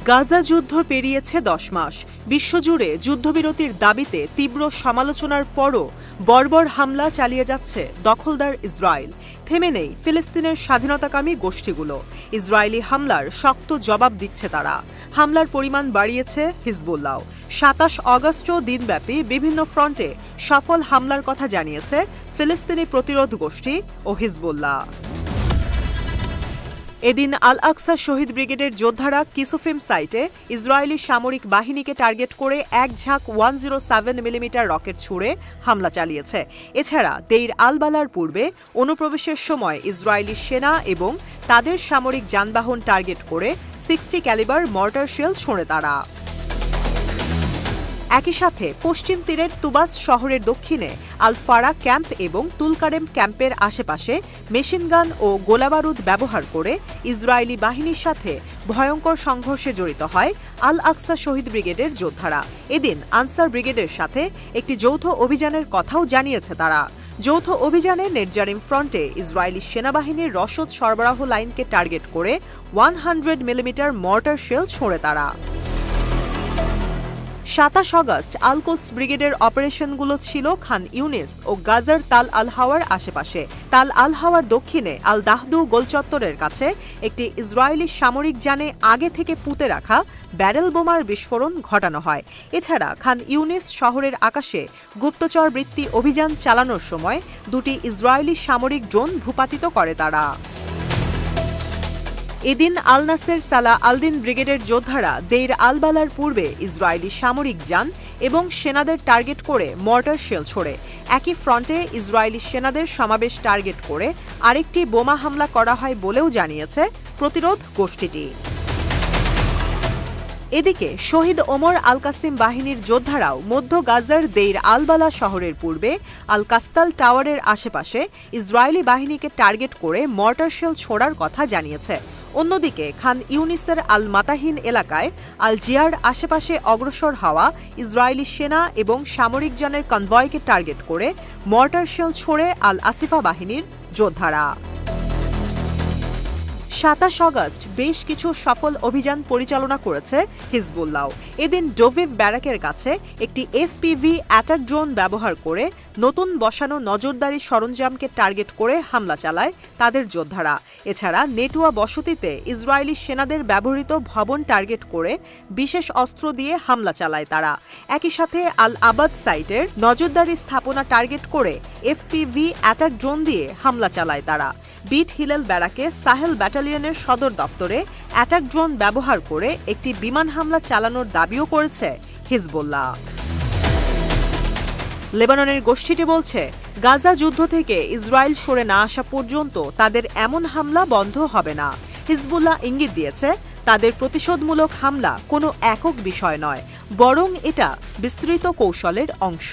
গাজা যুদ্ধ পেরিয়েছে ১০ মাস। বিশ্বজুড়ে যুদ্ধবিরতির দাবিতে তীব্র সমালোচনার পরও বর্বর হামলা চালিয়ে যাচ্ছে দখলদার ইসরায়েল। থেমে নেই ফিলিস্তিনের স্বাধীনতাকামী গোষ্ঠীগুলো। ইসরায়েলি হামলার শক্ত জবাব দিচ্ছে তারা। হামলার পরিমাণ বাড়িয়েছে হিজবুল্লাহ। ২৭ আগস্টও দিনব্যাপী বিভিন্ন ফ্রন্টে সফল হামলার কথা জানিয়েছে ফিলিস্তিনি প্রতিরোধ গোষ্ঠী ও হিজবুল্লাহ। এদিন আল আকসা শহীদ ব্রিগেডের যোদ্ধারা কিসুফিম সাইটে ইসরায়েলি সামরিক বাহিনীকে টার্গেট করে এক ঝাঁক 107 মিলিমিটার রকেট ছুড়ে হামলা চালিয়েছে। এছাড়া দেইর আল বালার পূর্বে অনুপ্রবেশের সময় ইসরায়েলি সেনা এবং তাদের সামরিক যানবাহন টার্গেট করে 60 ক্যালিবার মর্টার শেল ছোড়ে তারা। একই সাথে পশ্চিম তীরের তুবাস শহরের দক্ষিণে আল ফারা ক্যাম্প এবং তুলকারেম ক্যাম্পের আশেপাশে মেশিনগান ও গোলাবারুদ ব্যবহার করে ইসরায়েলি বাহিনীর সাথে ভয়ঙ্কর সংঘর্ষে জড়িত হয় আল আকসা শহীদ ব্রিগেডের যোদ্ধারা। এদিন আনসার ব্রিগেডের সাথে একটি যৌথ অভিযানের কথাও জানিয়েছে তারা। যৌথ অভিযানে নেটজারিম ফ্রন্টে ইসরায়েলি সেনাবাহিনীর রসদ সরবরাহ লাইনকে টার্গেট করে 100 মিলিমিটার মর্টার শেল ছোড়ে তারা। ২৭ আগস্ট আল কোদস ব্রিগেডের অপারেশনগুলো ছিল খান ইউনিস ও গাজার তাল আল হাওয়ার আশেপাশে। তাল আল হাওয়ার দক্ষিণে আল দাহদু গোলচত্বরের কাছে একটি ইসরায়েলি সামরিক যানে আগে থেকে পুঁতে রাখা ব্যারেল বোমার বিস্ফোরণ ঘটানো হয়। এছাড়া খান ইউনিস শহরের আকাশে গুপ্তচর বৃত্তি অভিযান চালানোর সময় দুটি ইসরায়েলি সামরিক ড্রোন ভূপাতিত করে তারা। এদিন আল নাসের সালাহ আল-দিন ব্রিগেডের যোদ্ধারা দেইর আল বালার পূর্বে ইসরায়েলি সামরিক যান এবং সেনাদের টার্গেট করে মর্টার শেল ছোড়ে। একই ফ্রন্টে ইসরায়েলি সেনাদের সমাবেশ টার্গেট করে আরেকটি বোমা হামলা করা হয় বলেও জানিয়েছে প্রতিরোধ গোষ্ঠীটি। এদিকে শহীদ ওমর আল কাসিম বাহিনীর যোদ্ধারাও মধ্য গাজার দেইর আল বালা শহরের পূর্বে আল কাস্তাল টাওয়ারের আশেপাশে ইসরায়েলি বাহিনীকে টার্গেট করে মর্টার শেল ছোড়ার কথা জানিয়েছে। অন্যদিকে খান ইউনিসের আল মাতাহিন এলাকায় আল জিয়ার আশেপাশে অগ্রসর হওয়া ইসরায়েলি সেনা এবং সামরিক যানের কনভয়কে টার্গেট করে মর্টার শেল ছোড়ে আল আসিফা বাহিনীর যোদ্ধারা। ২৭ আগস্ট বেশ কিছু সফল অভিযান পরিচালনা করেছে হিজবুল্লাহ। এদিন ডোভিভ ব্যারাকের কাছে একটি এফপিভি অ্যাটাক ড্রোন ব্যবহার করে নতুন বসানো নজরদারি সরঞ্জামকে টার্গেট করে হামলা চালায় তাদের যোদ্ধারা। এছাড়া নেটুয়া বসতিতে ইসরায়েলি সেনাদের ব্যবহৃত ভবন টার্গেট করে বিশেষ অস্ত্র দিয়ে হামলা চালায় তারা। একই সাথে আল আবাদ সাইটের নজরদারি স্থাপনা টার্গেট করে এফপিভি অ্যাটাক ড্রোন দিয়ে হামলা চালায় তারা। বিট হিলেল ব্যারাকে সাহেল ব্যাটালিয়নের সদর দপ্তরে অ্যাটাক ড্রোন ব্যবহার করে একটি বিমান হামলা চালানোর দাবিও করেছে হিজবুল্লাহ। লেবাননের গোষ্ঠীটি বলছে, গাজা যুদ্ধ থেকে ইসরায়েল সরে না আসা পর্যন্ত তাদের এমন হামলা বন্ধ হবে না। হিজবুল্লাহ ইঙ্গিত দিয়েছে, তাদের প্রতিশোধমূলক হামলা কোনো একক বিষয় নয়, বরং এটা বিস্তৃত কৌশলের অংশ।